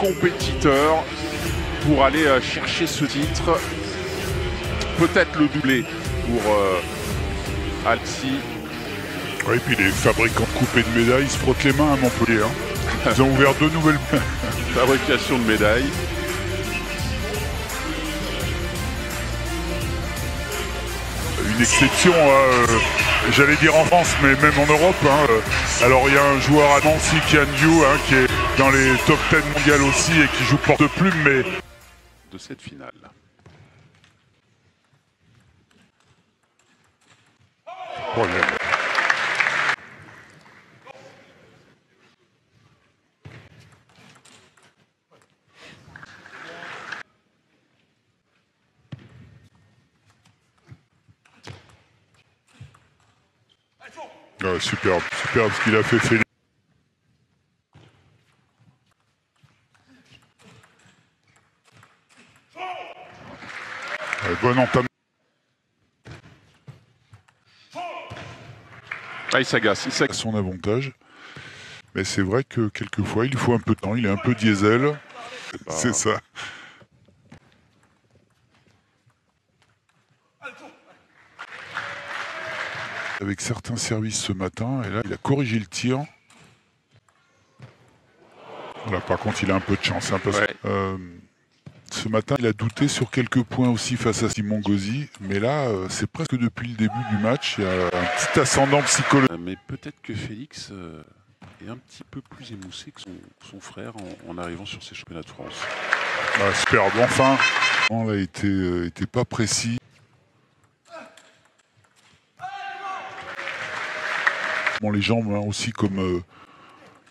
compétiteurs pour aller chercher ce titre. Peut-être le doublé pour Alexis. Oui, puis les fabricants de coupes et de médailles ils se frottent les mains à Montpellier. Hein. Ils ont ouvert 2 nouvelles fabrication de médailles. Une exception, j'allais dire en France, mais même en Europe. Hein. Alors il y a un joueur à Nancy, Qian Yu, hein, qui est dans les top 10 mondiales aussi et qui joue porte-plume, mais de cette finale. Oh là. Oh, superbe, superbe ce qu'il a fait Félix. Bonne entame. Ah, il s'agace, à son avantage. Mais c'est vrai que quelquefois il faut un peu de temps, il est un peu diesel. C'est ça. Avec certains services ce matin, et là il a corrigé le tir. Là par contre il a un peu de chance, hein, parce que ce matin il a douté sur quelques points aussi face à Simon Gauzy, mais là c'est presque depuis le début du match, il y a un petit ascendant psychologique. Mais peut-être que Félix est un petit peu plus émoussé que son frère en arrivant sur ces championnats de France. Ah, superbe, enfin, il a été pas précis. Bon, les jambes hein, aussi comme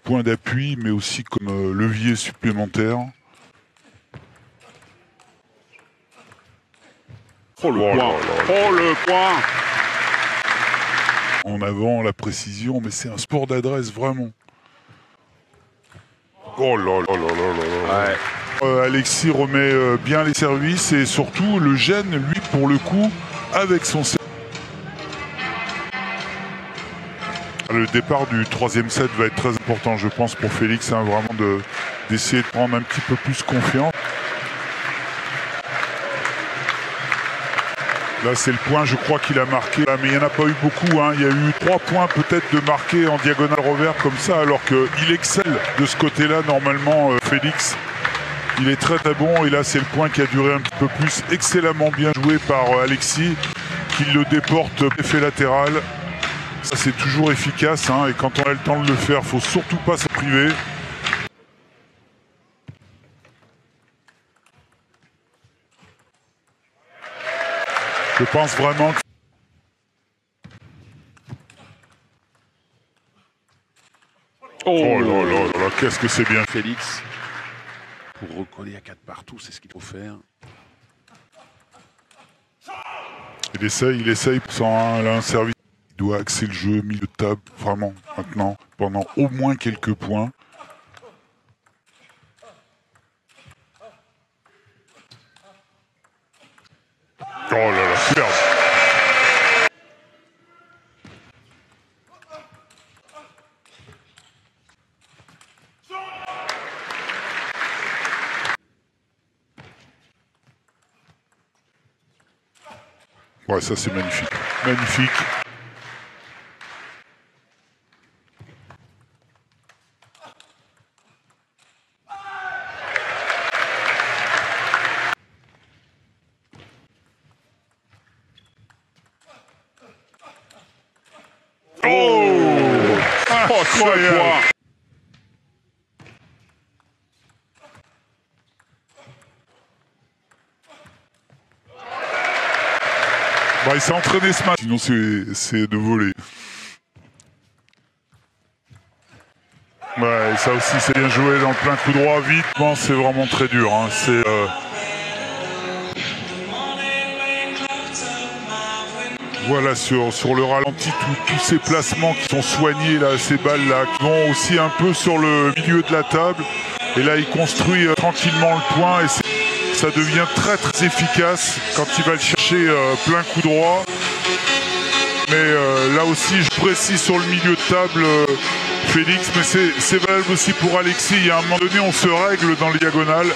point d'appui, mais aussi comme levier supplémentaire. Oh le point! Oh le point! En avant, la précision, mais c'est un sport d'adresse vraiment. Oh là là là là là là. Alexis remet bien les services et surtout le gêne, lui, pour le coup, avec son service. Le départ du 3e set va être très important, je pense, pour Félix, hein, vraiment d'essayer de prendre un petit peu plus confiance. Là, c'est le point, je crois qu'il a marqué. Là, mais il n'y en a pas eu beaucoup. Hein. Il y a eu 3 points peut-être de marqués en diagonale revers comme ça, alors qu'il excelle de ce côté-là, normalement, Félix. Il est très très bon. Et là, c'est le point qui a duré un petit peu plus. Excellemment bien joué par Alexis, qui le déporte effet latéral. Ça, c'est toujours efficace. Hein. Et quand on a le temps de le faire, il ne faut surtout pas se priver. Je pense vraiment que... Oh là là là là, qu'est-ce que c'est bien. Félix, pour recoller à 4 partout, c'est ce qu'il faut faire. Il essaye sans un service. Il doit axer le jeu, milieu de table, vraiment, maintenant, pendant au moins quelques points. Oh là là, superbe. Ouais, ça c'est magnifique. Magnifique. Oh, incroyable. Bah, il s'est entraîné ce match, sinon c'est de voler. Ouais, ça aussi c'est bien joué dans le plein coup droit, vite. Bon, c'est vraiment très dur. Hein. Voilà, sur le ralenti, tous ces placements qui sont soignés, là, ces balles-là, qui vont aussi un peu sur le milieu de la table. Et là, il construit tranquillement le point et ça devient très très efficace quand il va le chercher plein coup droit. Mais là aussi, je précise sur le milieu de table, Félix, mais c'est valable aussi pour Alexis. À un moment donné, on se règle dans les diagonales.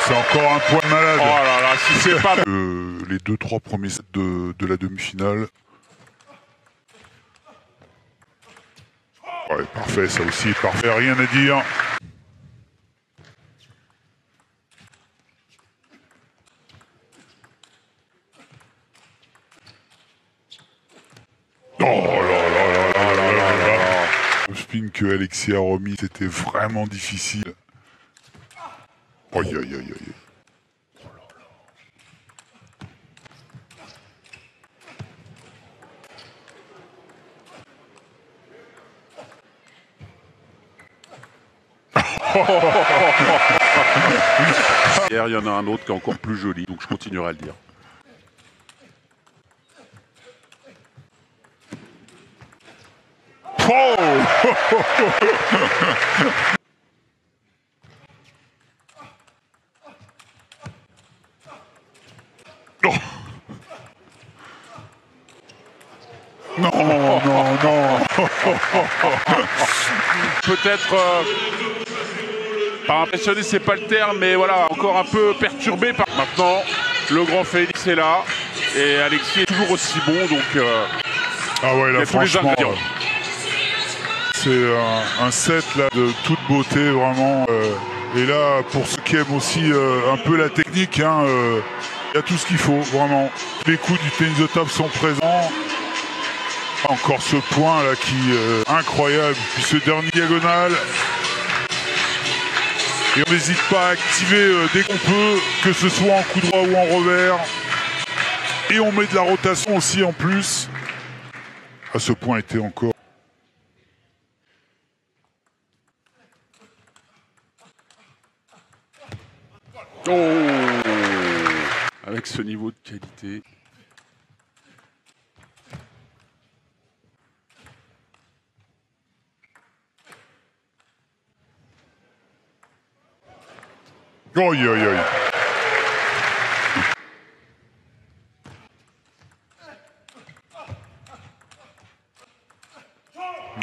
C'est encore un point malade. Oh là là, si c'est pas... Les 2-3 premiers sets de la demi-finale. Ouais, parfait, ça aussi, parfait, rien à dire. Oh là là là là là là là. Le spin que Alexis a remis, c'était vraiment difficile. Aïe aïe aïe aïe. Hier, il y en a un autre qui est encore plus joli, donc je continuerai à le dire. Oh non, non, non. Peut-être... pas impressionné, c'est pas le terme, mais voilà, encore un peu perturbé. Maintenant, le grand Félix est là, et Alexis est toujours aussi bon, donc... Ah ouais, là, franchement... C'est un set là de toute beauté, vraiment. Et là, pour ceux qui aiment aussi un peu la technique, hein, y a tout ce qu'il faut, vraiment. Les coups du tennis de table sont présents. Encore ce point là qui est incroyable. Puis ce dernier diagonal. Et on n'hésite pas à activer dès qu'on peut, que ce soit en coup droit ou en revers. Et on met de la rotation aussi en plus. À ce point était encore. Oh, avec ce niveau de qualité. Aïe aïe aïe.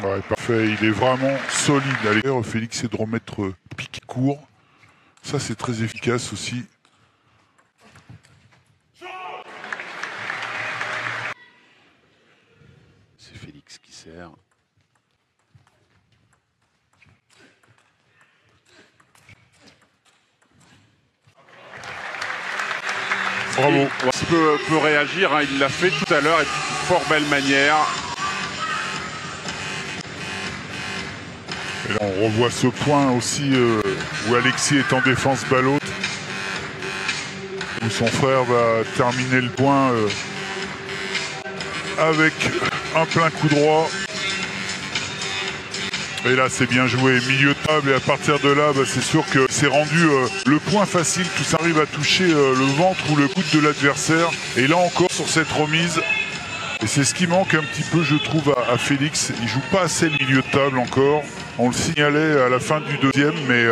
Ouais, parfait, il est vraiment solide. Allez, Félix, c'est de remettre piqué court. Ça, c'est très efficace aussi. C'est Félix qui sert. Bravo. Il peut réagir, hein, il l'a fait tout à l'heure et de fort belle manière. Et là, on revoit ce point aussi où Alexis est en défense balle haute. Où son frère va terminer le point avec un plein coup droit. Et là, c'est bien joué, milieu de table. Et à partir de là, c'est sûr que c'est rendu le point facile. Tout ça arrive à toucher le ventre ou le coude de l'adversaire. Et là encore, sur cette remise, et c'est ce qui manque un petit peu, je trouve, à Félix. Il joue pas assez le milieu de table encore. On le signalait à la fin du deuxième, mais...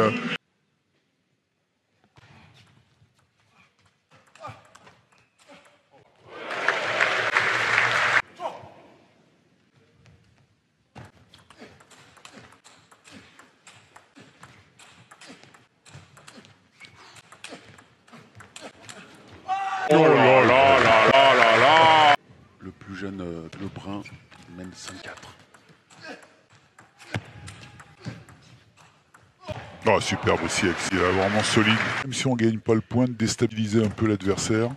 Oh là là là là là là. Le plus jeune, le brun, mène 5-4. Oh, superbe aussi, Alexis, là, vraiment solide. Même si on ne gagne pas le point, de déstabiliser un peu l'adversaire.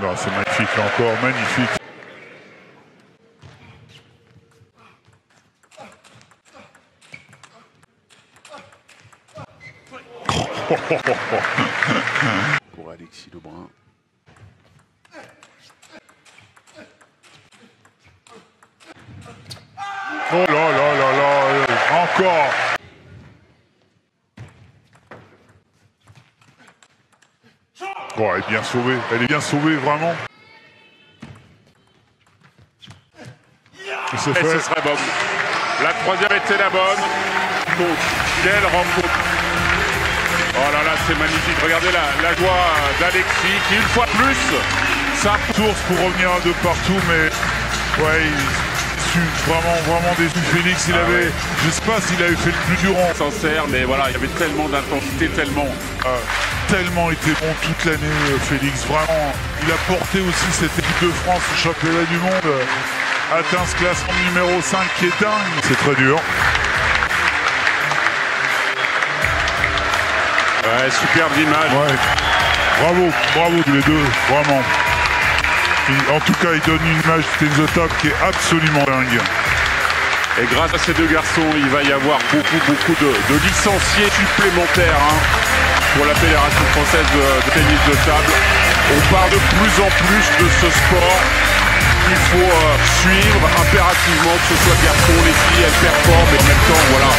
Non, c'est magnifique, là encore, magnifique. Pour Alexis Lebrun. Oh là là là là, encore. Oh, elle est bien sauvée, elle est bien sauvée, vraiment. Et ce serait bon. La troisième était la bonne. Donc, quelle rencontre. Oh là là, c'est magnifique. Regardez la joie d'Alexis qui, une fois plus, ça source pour revenir de partout, mais ouais, vraiment déçu. Félix, il avait, ouais. Je sais pas s'il avait fait le plus durant. Sincère, mais voilà, il y avait tellement d'intensité, tellement été bon toute l'année, Félix. Vraiment, il a porté aussi cette équipe de France au championnat du monde, atteint ce classement numéro 5 qui est dingue. C'est très dur. Ouais, superbe image. Ouais. Bravo tous les deux, vraiment. En tout cas, il donne une image de Tennis Top qui est absolument dingue. Et grâce à ces deux garçons, il va y avoir beaucoup de licenciés supplémentaires pour la Fédération française de tennis de table. On parle de plus en plus de ce sport qu'il faut suivre impérativement, que ce soit garçons, les filles, elles performent, et en même temps, voilà.